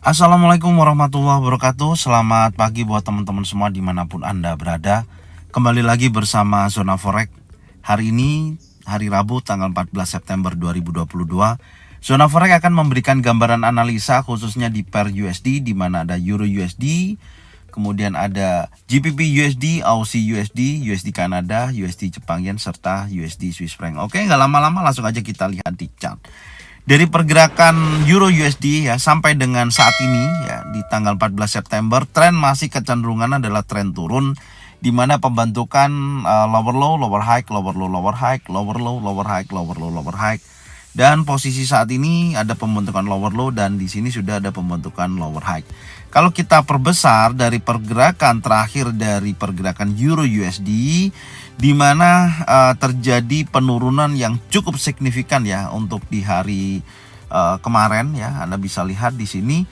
Assalamualaikum warahmatullahi wabarakatuh. Selamat pagi buat teman-teman semua dimanapun Anda berada. Kembali lagi bersama Zona Forex. Hari ini hari Rabu tanggal 14 September 2022. Zona Forex akan memberikan gambaran analisa khususnya di pair USD, di mana ada Euro USD, kemudian ada GBP USD, Aussie USD, USD Kanada, USD Jepang Yen, serta USD Swiss franc. Oke, nggak lama-lama langsung aja kita lihat di chart. Dari pergerakan Euro USD ya sampai dengan saat ini ya di tanggal 14 September, tren masih kecenderungan adalah tren turun, di mana pembentukan lower low, lower high, lower low, lower high, lower low, lower high, lower low, lower high. Dan posisi saat ini ada pembentukan lower low dan di sini sudah ada pembentukan lower high. Kalau kita perbesar dari pergerakan terakhir dari pergerakan Euro USD, di mana terjadi penurunan yang cukup signifikan ya untuk di hari kemarin ya. Anda bisa lihat di sini,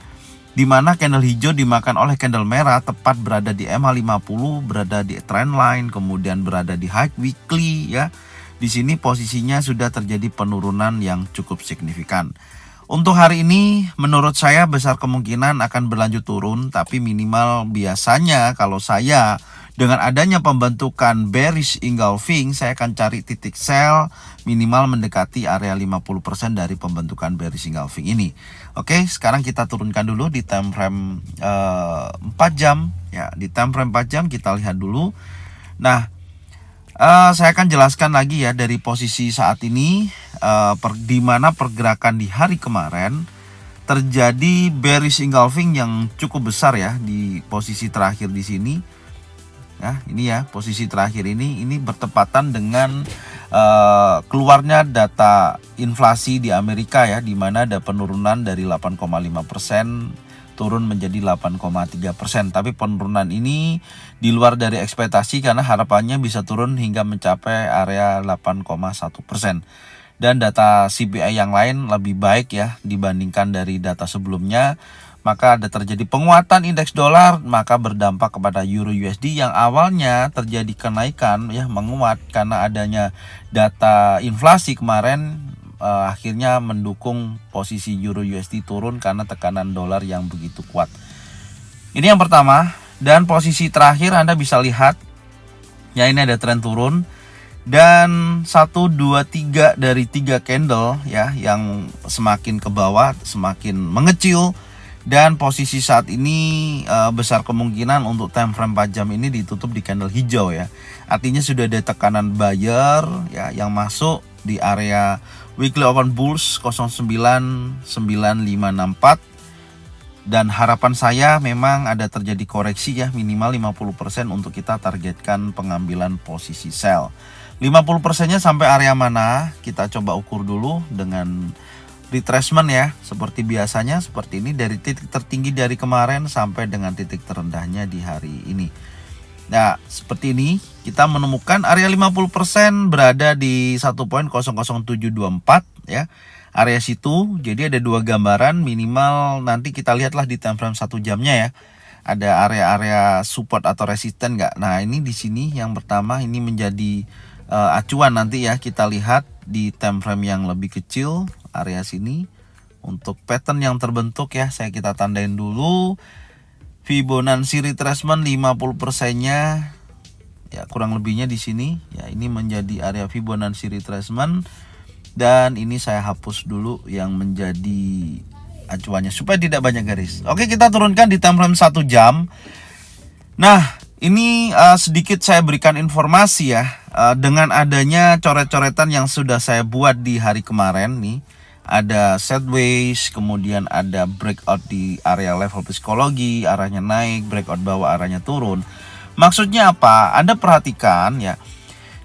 di mana candle hijau dimakan oleh candle merah tepat berada di MA50, berada di trendline, kemudian berada di high weekly ya. Di sini posisinya sudah terjadi penurunan yang cukup signifikan. Untuk hari ini menurut saya besar kemungkinan akan berlanjut turun, tapi minimal biasanya kalau saya dengan adanya pembentukan bearish engulfing, saya akan cari titik sell minimal mendekati area 50% dari pembentukan bearish engulfing ini. Oke, sekarang kita turunkan dulu di time frame 4 jam ya. Di time frame 4 jam kita lihat dulu. Nah, saya akan jelaskan lagi ya dari posisi saat ini, di mana pergerakan di hari kemarin terjadi bearish engulfing yang cukup besar ya di posisi terakhir di sini. Ya, ini ya posisi terakhir ini bertepatan dengan keluarnya data inflasi di Amerika ya, di mana ada penurunan dari 8,5% turun menjadi 8,3%. Tapi penurunan ini di luar dari ekspektasi karena harapannya bisa turun hingga mencapai area 8,1%. Dan data CPI yang lain lebih baik ya dibandingkan dari data sebelumnya. Maka ada terjadi penguatan indeks dolar, maka berdampak kepada Euro USD yang awalnya terjadi kenaikan ya, menguat karena adanya data inflasi kemarin. Akhirnya mendukung posisi Euro USD turun karena tekanan dolar yang begitu kuat. Ini yang pertama. Dan posisi terakhir Anda bisa lihat ya, ini ada tren turun dan 1, 2, 3 dari 3 candle ya yang semakin ke bawah semakin mengecil. Dan posisi saat ini besar kemungkinan untuk time frame 4 jam ini ditutup di candle hijau ya. Artinya sudah ada tekanan buyer ya yang masuk di area weekly open bulls 099564. Dan harapan saya memang ada terjadi koreksi ya, minimal 50% untuk kita targetkan pengambilan posisi sell. 50%-nya sampai area mana? Kita coba ukur dulu dengan retracement ya, seperti biasanya seperti ini, dari titik tertinggi dari kemarin sampai dengan titik terendahnya di hari ini. Nah, seperti ini kita menemukan area 50% berada di 1.00724 ya. Area situ. Jadi ada dua gambaran, minimal nanti kita lihatlah di time frame 1 jamnya ya. Ada area-area support atau resisten enggak? Nah, ini di sini yang pertama ini menjadi acuan nanti ya, kita lihat di time frame yang lebih kecil area sini untuk pattern yang terbentuk ya. Kita tandain dulu Fibonacci retracement 50%-nya ya, kurang lebihnya di sini ya. Ini menjadi area Fibonacci retracement dan ini saya hapus dulu yang menjadi acuannya supaya tidak banyak garis. Oke, kita turunkan di time frame 1 jam. Nah, ini sedikit saya berikan informasi ya, dengan adanya coret-coretan yang sudah saya buat di hari kemarin nih. Ada sideways, kemudian ada breakout di area level psikologi, arahnya naik, breakout bawah arahnya turun. Maksudnya apa? Anda perhatikan ya,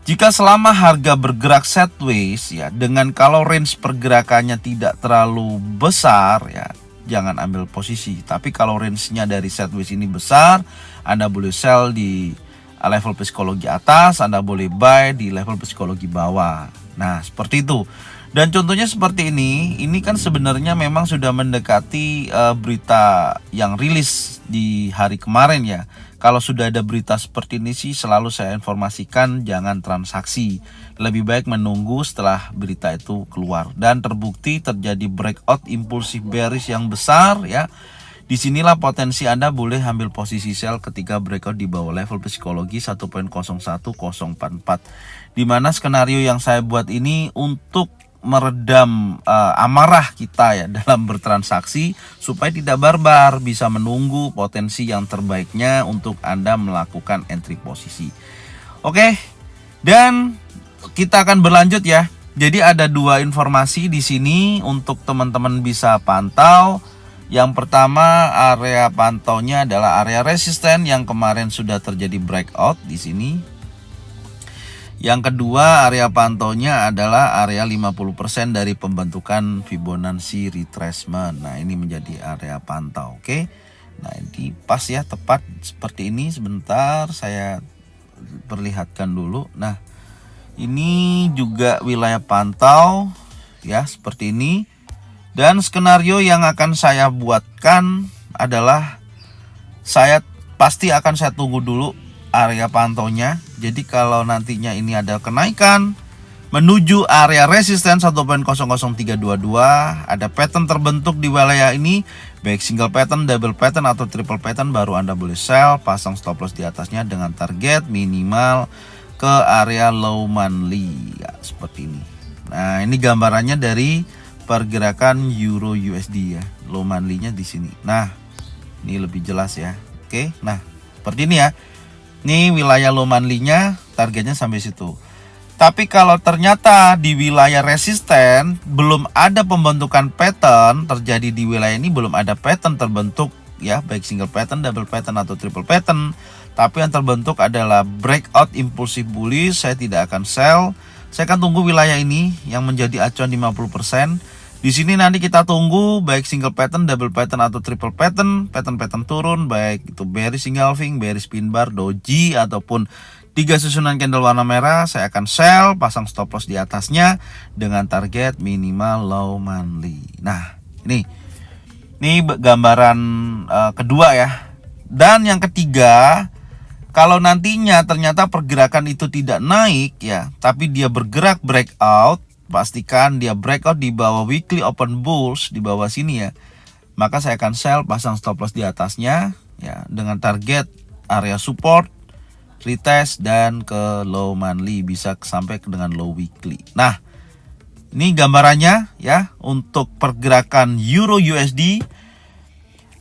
jika selama harga bergerak sideways ya, dengan kalau range pergerakannya tidak terlalu besar ya, jangan ambil posisi. Tapi kalau range-nya dari sideways ini besar, Anda boleh sell di level psikologi atas, Anda boleh buy di level psikologi bawah. Nah, seperti itu. Dan contohnya seperti ini kan sebenarnya memang sudah mendekati berita yang rilis di hari kemarin ya. Kalau sudah ada berita seperti ini sih selalu saya informasikan jangan transaksi. Lebih baik menunggu setelah berita itu keluar. Dan terbukti terjadi breakout impulsif bearish yang besar ya, Disinilah potensi Anda boleh ambil posisi sell ketika breakout di bawah level psikologi 1.01044. Dimana skenario yang saya buat ini untuk meredam amarah kita ya dalam bertransaksi supaya tidak barbar, bisa menunggu potensi yang terbaiknya untuk Anda melakukan entry posisi. Oke, dan kita akan berlanjut ya. Jadi ada dua informasi di sini untuk teman-teman bisa pantau. Yang pertama, area pantaunya adalah area resisten yang kemarin sudah terjadi breakout di sini. Yang kedua, area pantaunya adalah area 50% dari pembentukan Fibonacci retracement. Nah, ini menjadi area pantau, oke. Nah, ini pas ya, tepat seperti ini. Sebentar saya perlihatkan dulu. Nah, ini juga wilayah pantau ya, seperti ini. Dan skenario yang akan saya buatkan adalah pasti akan saya tunggu dulu area pantaunya. Jadi kalau nantinya ini ada kenaikan menuju area resisten 1.00322, ada pattern terbentuk di wilayah ini, baik single pattern, double pattern atau triple pattern, baru Anda boleh sell, pasang stop loss di atasnya dengan target minimal ke area low monthly ya, seperti ini. Nah, ini gambarannya dari pergerakan Euro USD ya, low monthly-nya di sini. Nah, ini lebih jelas ya. Oke, nah seperti ini ya. Ini wilayah low monthly-nya, targetnya sampai situ. Tapi kalau ternyata di wilayah resisten belum ada pembentukan pattern terjadi di wilayah ini, belum ada pattern terbentuk ya, baik single pattern, double pattern atau triple pattern, tapi yang terbentuk adalah breakout impulsif bullish, saya tidak akan sell. Saya akan tunggu wilayah ini yang menjadi acuan 50%. Di sini nanti kita tunggu baik single pattern, double pattern atau triple pattern, pattern turun, baik itu bearish engulfing, bearish pin bar, doji ataupun 3 susunan candle warna merah, saya akan sell, pasang stop loss di atasnya dengan target minimal low monthly. Nah, ini gambaran kedua ya. Dan yang ketiga, kalau nantinya ternyata pergerakan itu tidak naik ya, tapi dia bergerak breakout, pastikan dia breakout di bawah weekly open bulls di bawah sini ya, maka saya akan sell, pasang stop loss di atasnya ya dengan target area support, retest dan ke low monthly, bisa sampai dengan low weekly. Nah, ini gambarannya ya untuk pergerakan Euro USD.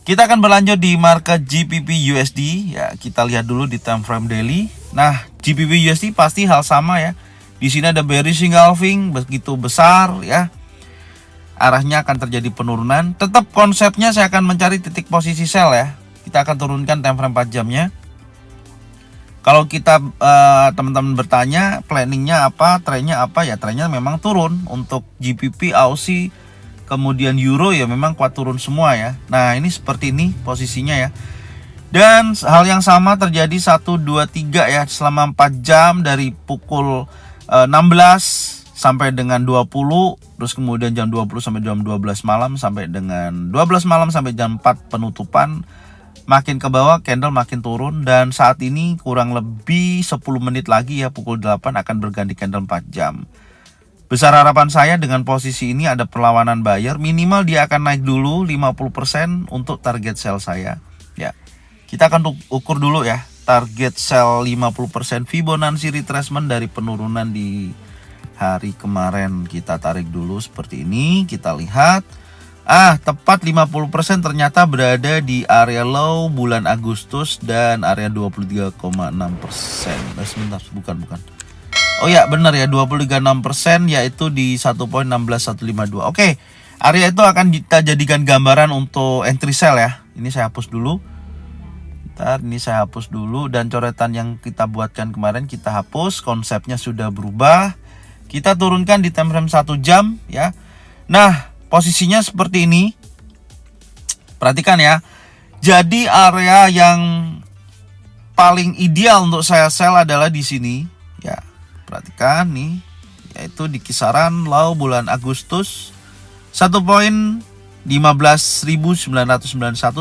Kita akan berlanjut di market GBP USD ya, kita lihat dulu di time frame daily. Nah, GBP USD pasti hal sama ya. Di sini ada bearish engulfing begitu besar ya. Arahnya akan terjadi penurunan. Tetap konsepnya saya akan mencari titik posisi sell ya. Kita akan turunkan time frame 4 jamnya. Kalau kita teman-teman bertanya planningnya apa, trennya apa ya, trennya memang turun. Untuk GBP, AUD, kemudian Euro ya memang kuat turun semua ya. Nah, ini seperti ini posisinya ya. Dan hal yang sama terjadi 1, 2, 3 ya, selama 4 jam dari pukul 16 sampai dengan 20, terus kemudian jam 20 sampai jam 12 malam, sampai dengan 12 malam sampai jam 4 penutupan. Makin ke bawah candle makin turun, dan saat ini kurang lebih 10 menit lagi ya, pukul 8 akan berganti candle 4 jam. Besar harapan saya dengan posisi ini ada perlawanan buyer, minimal dia akan naik dulu 50% untuk target sell saya ya. Kita akan ukur dulu ya, target sell 50% Fibonacci retracement dari penurunan di hari kemarin. Kita tarik dulu seperti ini, kita lihat tepat 50% ternyata berada di area low bulan Agustus dan area 23,6%. Sebentar, bukan. Oh ya, benar ya, 23,6% yaitu di 1.16152. Oke, area itu akan kita jadikan gambaran untuk entry sell ya. Ini saya hapus dulu. Ini saya hapus dulu, dan coretan yang kita buatkan kemarin kita hapus, konsepnya sudah berubah. Kita turunkan di time frame 1 jam ya. Nah, posisinya seperti ini. Perhatikan ya. Jadi area yang paling ideal untuk saya sell adalah di sini ya. Perhatikan nih, yaitu di kisaran low bulan Agustus 1.15991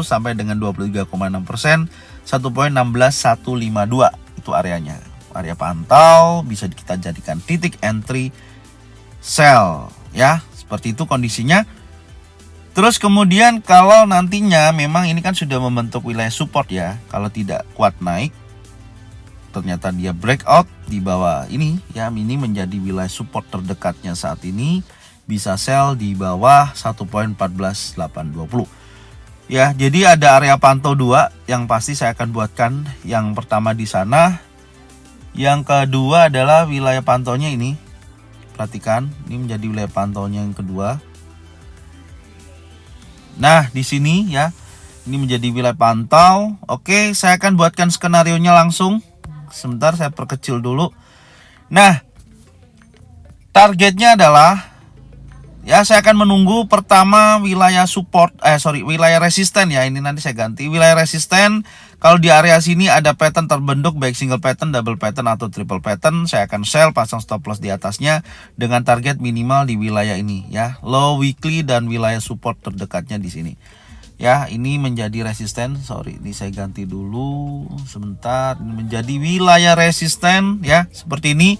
sampai dengan 23,6%, 1.16152 itu areanya. Area pantau bisa kita jadikan titik entry sell ya. Seperti itu kondisinya. Terus kemudian kalau nantinya memang ini kan sudah membentuk wilayah support ya, kalau tidak kuat naik, ternyata dia breakout di bawah ini ya, ini menjadi wilayah support terdekatnya saat ini, bisa sell di bawah 1.14820 ya. Jadi ada area pantau 2 yang pasti saya akan buatkan. Yang pertama di sana, yang kedua adalah wilayah pantaunya ini. Perhatikan, ini menjadi wilayah pantaunya yang kedua. Nah, di sini ya, ini menjadi wilayah pantau. Oke, saya akan buatkan skenarionya langsung. Sebentar, saya perkecil dulu. Nah, targetnya adalah ya, saya akan menunggu pertama wilayah support, wilayah resisten ya. Ini nanti saya ganti wilayah resisten. Kalau di area sini ada pattern terbentuk baik single pattern, double pattern atau triple pattern, saya akan sell, pasang stop loss di atasnya dengan target minimal di wilayah ini ya, low weekly dan wilayah support terdekatnya di sini. Ya, ini menjadi resisten. Ini saya ganti dulu sebentar. Ini menjadi wilayah resisten ya, seperti ini.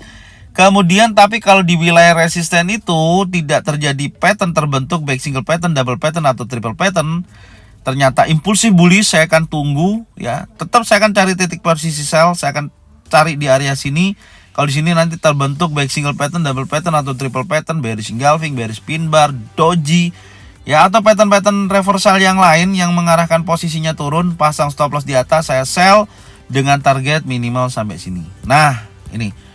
Kemudian tapi kalau di wilayah resisten itu tidak terjadi pattern terbentuk baik single pattern, double pattern atau triple pattern, ternyata impulsif bullish, saya akan tunggu ya. Tetap saya akan cari titik posisi sell, saya akan cari di area sini. Kalau di sini nanti terbentuk baik single pattern, double pattern atau triple pattern, bearish engulfing, bearish pin bar, doji ya, atau pattern-pattern reversal yang lain yang mengarahkan posisinya turun, pasang stop loss di atas, saya sell dengan target minimal sampai sini. Nah, ini.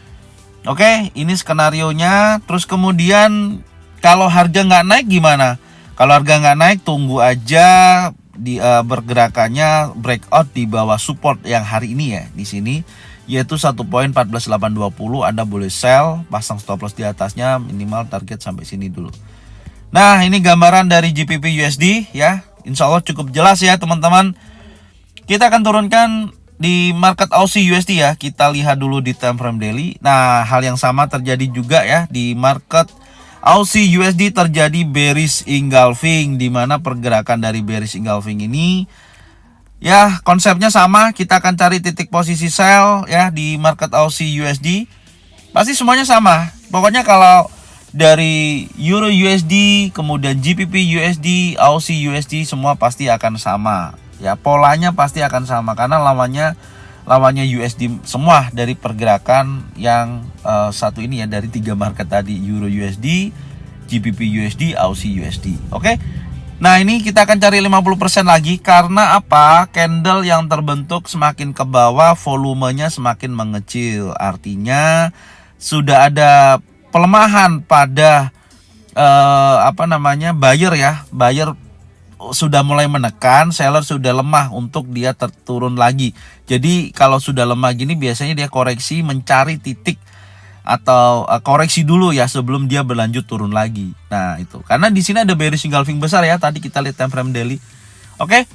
Oke, ini skenarionya. Terus kemudian kalau harga nggak naik gimana? Kalau harga nggak naik, tunggu aja di bergerakannya breakout di bawah support yang hari ini ya, di sini yaitu 1.14820. Anda boleh sell, pasang stop loss di atasnya, minimal target sampai sini dulu. Nah, ini gambaran dari GBP USD ya. Insya Allah cukup jelas ya teman-teman. Kita akan turunkan di market Aussie USD ya. Kita lihat dulu di time frame daily. Nah, hal yang sama terjadi juga ya di market Aussie USD, terjadi bearish engulfing, di mana pergerakan dari bearish engulfing ini ya konsepnya sama. Kita akan cari titik posisi sell ya di market Aussie USD. Pasti semuanya sama. Pokoknya kalau dari Euro USD, kemudian GBP USD, Aussie USD, semua pasti akan sama. Ya, polanya pasti akan sama karena lawannya USD semua dari pergerakan yang satu ini ya, dari 3 market tadi, Euro USD, GBP USD, Aussie USD. Oke. Nah, ini kita akan cari 50% lagi karena apa? Candle yang terbentuk semakin ke bawah, volumenya semakin mengecil. Artinya sudah ada pelemahan pada buyer ya. Buyer sudah mulai menekan, seller sudah lemah untuk dia turun lagi. Jadi kalau sudah lemah gini biasanya dia koreksi, mencari titik atau koreksi dulu ya sebelum dia berlanjut turun lagi. Nah, itu. Karena di sini ada bearish engulfing besar ya. Tadi kita lihat time frame daily. Oke.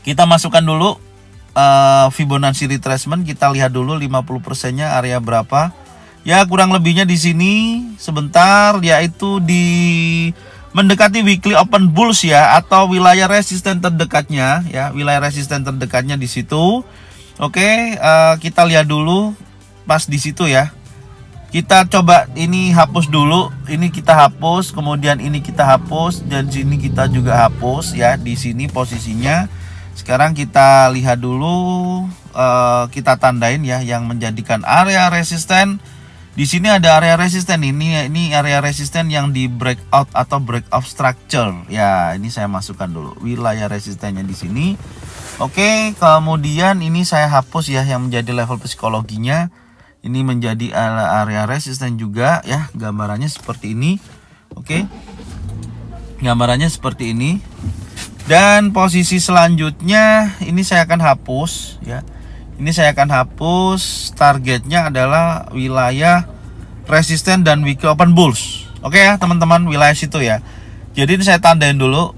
Kita masukkan dulu Fibonacci retracement, kita lihat dulu 50%-nya area berapa. Ya, kurang lebihnya di sini sebentar, yaitu di mendekati weekly open bulls ya, atau wilayah resisten terdekatnya ya, wilayah resisten terdekatnya di situ. Oke, kita lihat dulu pas di situ ya. Kita coba ini hapus dulu, ini kita hapus, kemudian ini kita hapus, dan sini kita juga hapus ya. Di sini posisinya. Sekarang kita lihat dulu, kita tandain ya yang menjadikan area resisten. Di sini ada area resisten, ini area resisten yang di breakout atau breakout structure. Ya, ini saya masukkan dulu wilayah resistennya di sini. Oke, kemudian ini saya hapus ya yang menjadi level psikologinya. Ini menjadi area resisten juga ya, gambarannya seperti ini. Oke. Gambarannya seperti ini. Dan posisi selanjutnya ini saya akan hapus ya. Ini saya akan hapus, targetnya adalah wilayah resisten dan weekly open bulls. Oke ya teman-teman, wilayah situ ya. Jadi ini saya tandain dulu.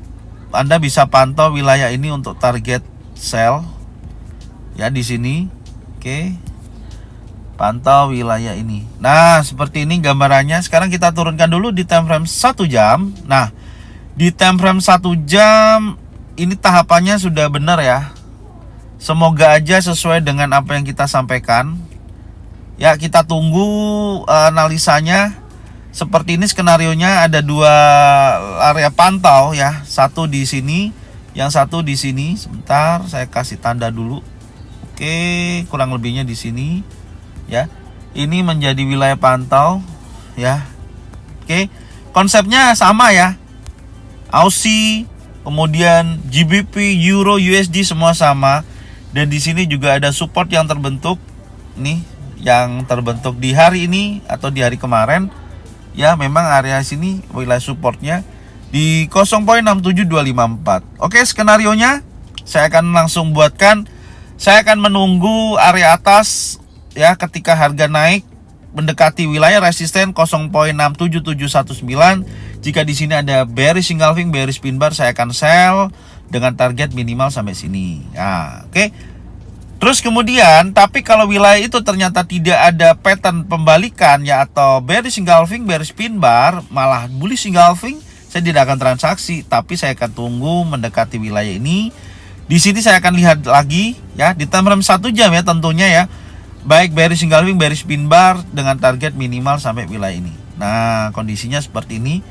Anda bisa pantau wilayah ini untuk target sell ya di sini. Oke. Pantau wilayah ini. Nah, seperti ini gambarannya. Sekarang kita turunkan dulu di time frame 1 jam. Nah, di time frame 1 jam ini tahapannya sudah benar ya. Semoga aja sesuai dengan apa yang kita sampaikan. Ya, kita tunggu analisanya. seperti ini skenarionya, ada dua area pantau ya. Satu di sini, yang satu di sini. Sebentar, saya kasih tanda dulu. Oke, kurang lebihnya di sini ya. Ini menjadi wilayah pantau ya. Oke. Konsepnya sama ya. Aussie, kemudian GBP, Euro, USD semua sama. Dan di sini juga ada support yang terbentuk nih, yang terbentuk di hari ini atau di hari kemarin. Ya, memang area sini wilayah supportnya di 0.67254. Oke, skenarionya saya akan langsung buatkan. Saya akan menunggu area atas ya, ketika harga naik mendekati wilayah resisten 0.67719. Jika di sini ada bearish engulfing, bearish pin bar, saya akan sell dengan target minimal sampai sini. Nah, oke. Terus kemudian, tapi kalau wilayah itu ternyata tidak ada pattern pembalikan ya, atau bearish engulfing, bearish pin bar, malah bullish engulfing, saya tidak akan transaksi, tapi saya akan tunggu mendekati wilayah ini. Di sini saya akan lihat lagi ya, di time frame 1 jam ya tentunya ya. Baik bearish engulfing, bearish pin bar dengan target minimal sampai wilayah ini. Nah, kondisinya seperti ini.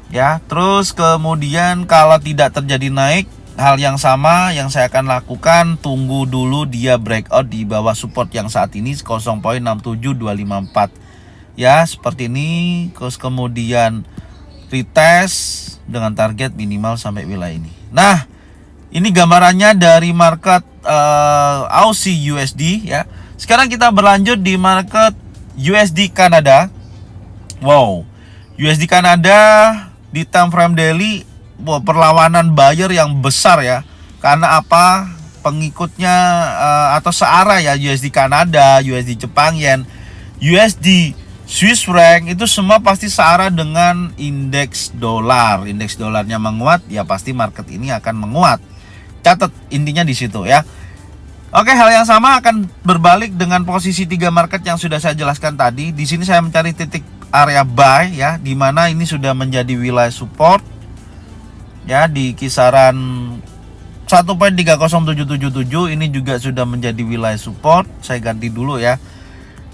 Ya, terus kemudian kalau tidak terjadi naik, hal yang sama yang saya akan lakukan, tunggu dulu dia breakout di bawah support yang saat ini 0.67254. Ya, seperti ini. Terus kemudian retest dengan target minimal sampai wilayah ini. Nah, ini gambarannya dari market Aussie USD ya. Sekarang kita berlanjut di market USD Kanada. Wow, USD Kanada di time frame daily, perlawanan buyer yang besar ya. Karena apa? Pengikutnya atau searah ya, USD Kanada, USD Jepang Yen, USD Swiss franc, itu semua pasti searah dengan indeks dolar. Indeks dolarnya menguat, ya pasti market ini akan menguat. Catat intinya di situ ya. Oke, hal yang sama akan berbalik dengan posisi 3 market yang sudah saya jelaskan tadi. Di sini saya mencari titik area buy ya, di mana ini sudah menjadi wilayah support ya, di kisaran 1.30777. Ini juga sudah menjadi wilayah support. Saya ganti dulu ya.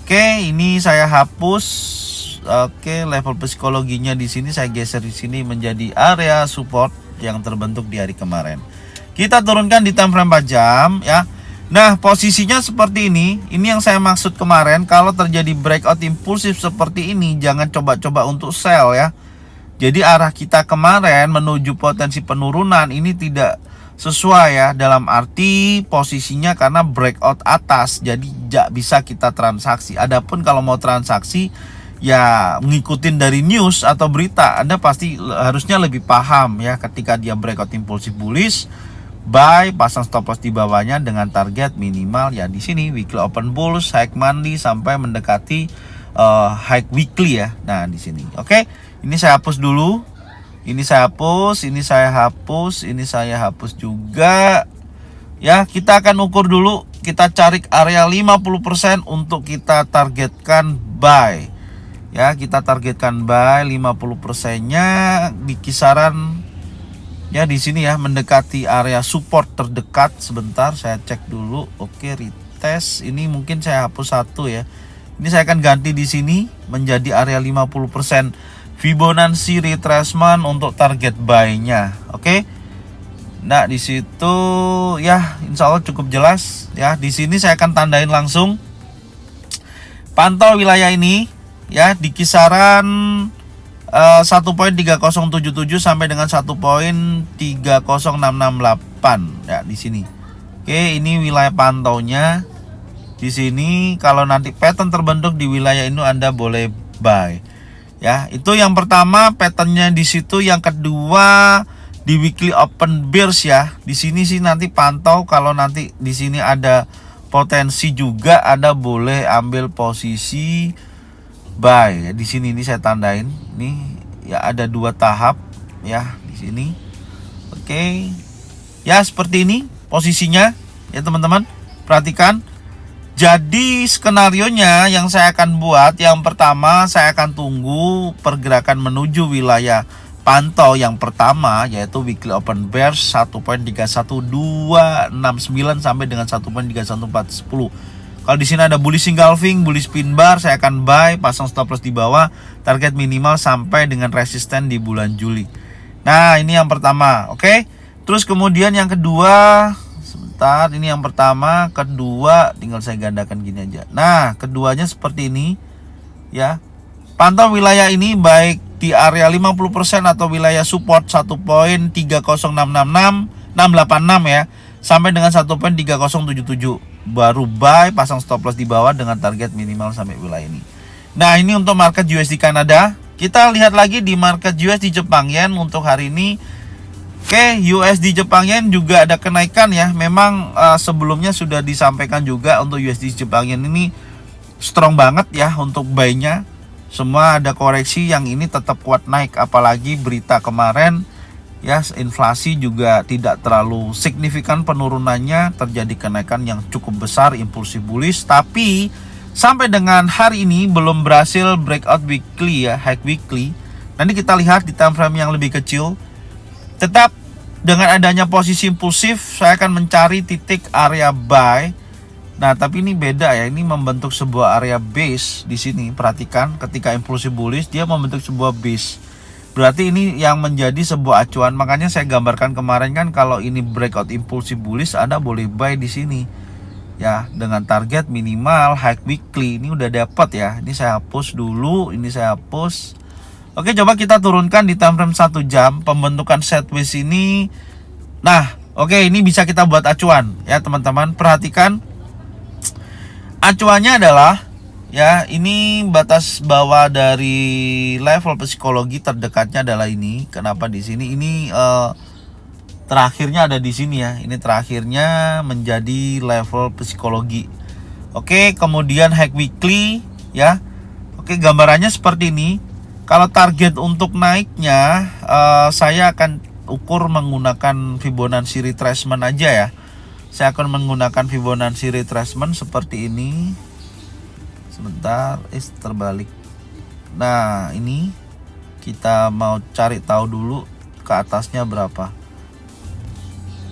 Oke, ini saya hapus. Oke, level psikologinya di sini saya geser di sini menjadi area support yang terbentuk di hari kemarin. Kita turunkan di time frame 4 jam ya. Nah, posisinya seperti ini. Ini yang saya maksud kemarin, kalau terjadi breakout impulsif seperti ini, jangan coba-coba untuk sell ya. Jadi arah kita kemarin menuju potensi penurunan ini tidak sesuai ya, dalam arti posisinya karena breakout atas, jadi tidak bisa kita transaksi. Adapun kalau mau transaksi ya ngikutin dari news atau berita, Anda pasti harusnya lebih paham ya, ketika dia breakout impulsif bullish, buy, pasang stop loss di bawahnya dengan target minimal ya di sini weekly open bulls, high monthly sampai mendekati high weekly ya. Nah, di sini. Oke. Ini saya hapus dulu. Ini saya hapus, ini saya hapus, ini saya hapus juga. Ya, kita akan ukur dulu, kita cari area 50% untuk kita targetkan buy. Ya, kita targetkan buy 50%-nya di kisaran ya di sini ya, mendekati area support terdekat. Sebentar saya cek dulu. Oke, retest. Ini mungkin saya hapus satu ya. Ini saya akan ganti di sini menjadi area 50% Fibonacci retracement untuk target buy-nya. Oke. Nah, di situ ya insya Allah cukup jelas ya. Di sini saya akan tandain langsung. Pantau wilayah ini ya di kisaran 1.3077 sampai dengan 1.30668 ya di sini. Oke, ini wilayah pantaunya. Di sini kalau nanti pattern terbentuk di wilayah ini Anda boleh buy. Ya, itu yang pertama patternnya di situ. Yang kedua di weekly open bears ya. Di sini sih nanti pantau, kalau nanti di sini ada potensi juga Anda boleh ambil posisi buy. Di sini ini saya tandain. Nih ya, ada 2 tahap ya di sini. Oke. Ya, seperti ini posisinya ya teman-teman. Perhatikan. Jadi skenarionya yang saya akan buat, yang pertama saya akan tunggu pergerakan menuju wilayah pantau yang pertama, yaitu weekly open bears 1.31269 sampai dengan 1.31410. Kalau di sini ada bullish engulfing, bullish pin bar, saya akan buy, pasang stop loss di bawah, target minimal sampai dengan resisten di bulan Juli. Nah, ini yang pertama, oke. Terus kemudian yang kedua, sebentar, ini yang pertama, kedua tinggal saya gandakan gini aja. Nah, keduanya seperti ini ya. Pantau wilayah ini baik di area 50% atau wilayah support 1.30666 ya, sampai dengan 1.3077. Baru buy, pasang stop loss di bawah dengan target minimal sampai wilayah ini. Nah, ini untuk market USD Kanada. Kita lihat lagi di market USD Jepang Yen untuk hari ini. Oke, USD Jepang Yen juga ada kenaikan ya. Memang sebelumnya sudah disampaikan juga untuk USD Jepang Yen ini strong banget ya untuk buy-nya. Semua ada koreksi, yang ini tetap kuat naik, apalagi berita kemarin ya, inflasi juga tidak terlalu signifikan penurunannya, terjadi kenaikan yang cukup besar, impulsif bullish, tapi sampai dengan hari ini belum berhasil breakout weekly ya, high weekly. Nanti kita lihat di time frame yang lebih kecil. Tetap dengan adanya posisi impulsif, saya akan mencari titik area buy. Nah, tapi ini beda ya, ini membentuk sebuah area base di sini. Perhatikan, ketika impulsif bullish dia membentuk sebuah base. Berarti ini yang menjadi sebuah acuan. Makanya saya gambarkan kemarin kan, kalau ini breakout impulsif bullish, Anda boleh buy di sini. Ya, dengan target minimal high weekly. Ini udah dapat ya. Ini saya hapus dulu, ini saya hapus. Oke, coba kita turunkan di time frame 1 jam pembentukan sideways ini. Nah, oke, ini bisa kita buat acuan ya, teman-teman. Perhatikan. Acuannya adalah ya, ini batas bawah dari level psikologi terdekatnya adalah ini. Kenapa di sini? Ini terakhirnya ada di sini ya. Ini terakhirnya menjadi level psikologi. Oke, kemudian high weekly ya. Oke, gambarannya seperti ini. Kalau target untuk naiknya, saya akan ukur menggunakan Fibonacci retracement aja ya. Saya akan menggunakan Fibonacci retracement seperti ini. Sebentar, terbalik. Nah, ini kita mau cari tahu dulu ke atasnya berapa.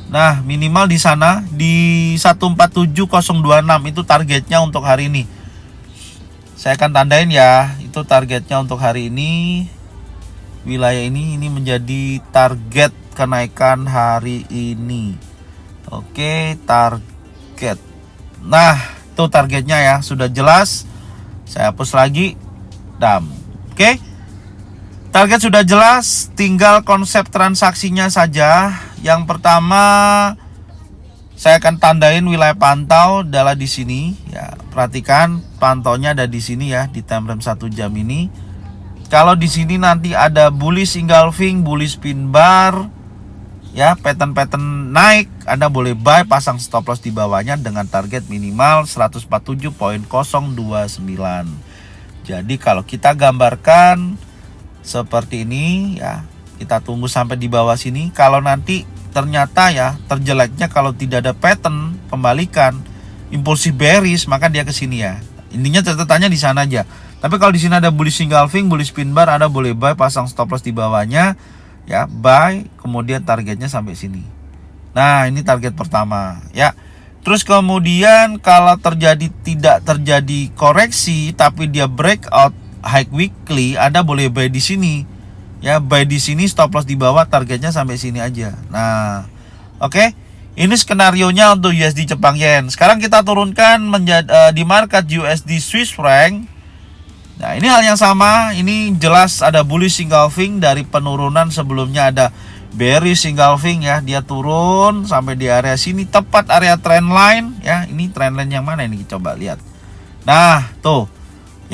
Nah, minimal di sana di 147026 itu targetnya untuk hari ini. Saya akan tandain ya, itu targetnya untuk hari ini. Wilayah ini menjadi target kenaikan hari ini. Oke, target. Nah, itu targetnya ya, sudah jelas. Saya hapus lagi. Dam. Oke. Target sudah jelas, tinggal konsep transaksinya saja. Yang pertama, saya akan tandain wilayah pantau adalah di sini ya. Perhatikan, pantaunya ada di sini ya, di time frame 1 jam ini. Kalau di sini nanti ada bullish engulfing, bullish pin bar ya, pattern naik, Anda boleh buy, pasang stop loss di bawahnya dengan target minimal 147.029. Jadi kalau kita gambarkan seperti ini ya, kita tunggu sampai di bawah sini. Kalau nanti ternyata ya, terjeleknya kalau tidak ada pattern pembalikan impulsif bearish, maka dia ke sini ya. Intinya catatannya di sana aja. Tapi kalau di sini ada bullish engulfing, bullish pin bar, Anda boleh buy, pasang stop loss di bawahnya ya, buy, kemudian targetnya sampai sini. Nah, ini target pertama ya. Terus kemudian kalau tidak terjadi koreksi tapi dia breakout high weekly, Anda boleh buy di sini ya, buy di sini, stop loss di bawah, targetnya sampai sini aja. Nah, oke. Ini skenarionya untuk USD Jepang Yen. Sekarang kita turunkan menjadi di market USD Swiss franc. Nah, ini hal yang sama. Ini jelas ada bullish engulfing dari penurunan sebelumnya, ada bearish engulfing ya. Dia turun sampai di area sini, tepat area trendline ya. Ini trendline yang mana ini? Coba lihat. Nah, tuh.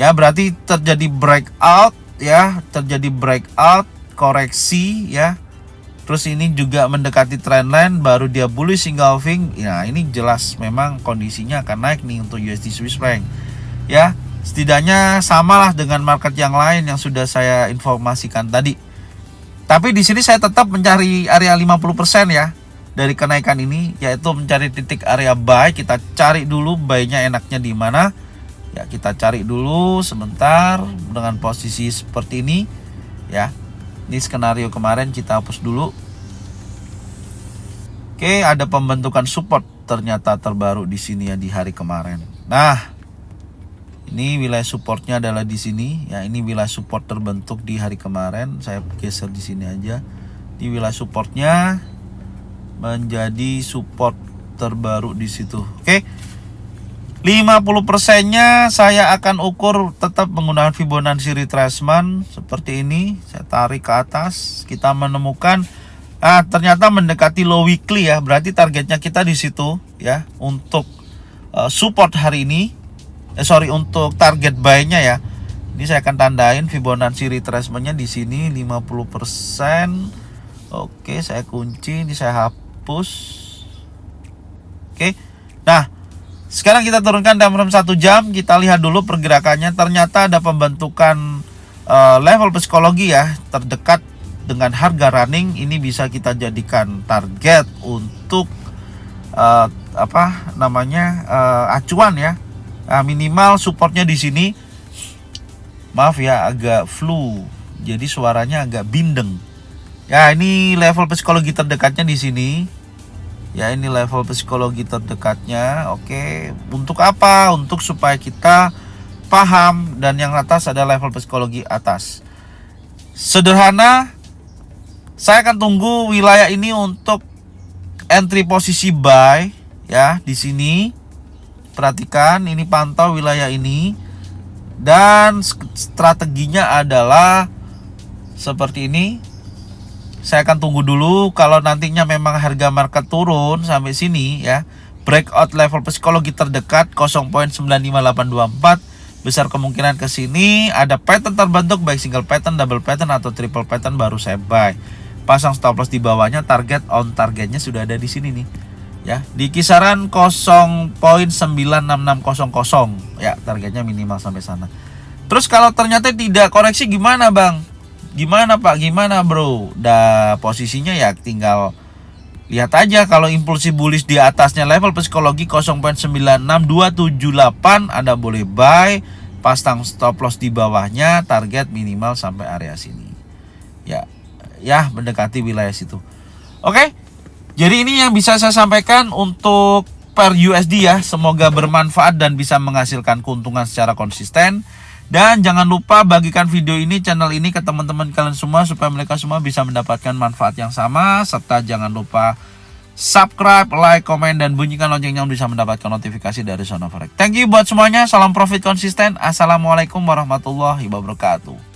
Ya, berarti terjadi breakout ya, terjadi breakout, koreksi ya. Terus ini juga mendekati trendline, baru dia bullish engulfing. Ya, ini jelas memang kondisinya akan naik nih untuk USD Swiss franc. Ya. Setidaknya samalah dengan market yang lain yang sudah saya informasikan tadi. Tapi di sini saya tetap mencari area 50% ya dari kenaikan ini, yaitu mencari titik area buy. Kita cari dulu buy-nya enaknya di mana. Ya, kita cari dulu sebentar dengan posisi seperti ini ya. Ini skenario kemarin kita hapus dulu. Oke, ada pembentukan support ternyata terbaru di sini ya di hari kemarin. Nah, ini wilayah supportnya adalah di sini ya. Ini wilayah support terbentuk di hari kemarin. Saya geser di sini aja. Di wilayah supportnya menjadi support terbaru di situ. Oke. 50%-nya saya akan ukur tetap menggunakan Fibonacci retracement seperti ini. Saya tarik ke atas, kita menemukan ternyata mendekati low weekly ya. Berarti targetnya kita di situ ya untuk support hari ini. Untuk target buy-nya ya. Ini saya akan tandain Fibonacci retracement-nya di sini 50%. Oke, saya kunci, ini saya hapus. Oke. Nah, sekarang kita turunkan dalam 1 jam, kita lihat dulu pergerakannya. Ternyata ada pembentukan level psikologi ya, terdekat dengan harga running. Ini bisa kita jadikan target untuk acuan ya. Minimal supportnya di sini. Maaf ya, agak flu, jadi suaranya agak bindeng. Ya, ini level psikologi terdekatnya di sini. Ya, ini level psikologi terdekatnya. Oke, untuk apa? Untuk supaya kita paham, dan yang atas ada level psikologi atas. Sederhana, saya akan tunggu wilayah ini untuk entry posisi buy ya di sini. Perhatikan, ini pantau wilayah ini. Dan strateginya adalah seperti ini. Saya akan tunggu dulu. Kalau nantinya memang harga market turun sampai sini ya, breakout level psikologi terdekat 0.95824, besar kemungkinan ke sini ada pattern terbentuk, baik single pattern, double pattern atau triple pattern, baru saya buy. Pasang stop loss di bawahnya, target on targetnya sudah ada di sini nih. Ya, di kisaran 0.96600 ya, targetnya minimal sampai sana. Terus kalau ternyata tidak koreksi gimana Bang? Gimana Pak? Gimana Bro? Posisinya ya tinggal lihat aja. Kalau impulsi bullish di atasnya level psikologi 0.96278, Anda boleh buy. Pasang stop loss di bawahnya, target minimal sampai area sini. Ya mendekati wilayah situ. Oke. Jadi ini yang bisa saya sampaikan untuk per USD ya. Semoga bermanfaat dan bisa menghasilkan keuntungan secara konsisten. Dan jangan lupa bagikan video ini, channel ini ke teman-teman kalian semua, supaya mereka semua bisa mendapatkan manfaat yang sama. Serta jangan lupa subscribe, like, komen, dan bunyikan loncengnya untuk bisa mendapatkan notifikasi dari Zona Forex. Thank you buat semuanya. Salam profit konsisten. Assalamualaikum warahmatullahi wabarakatuh.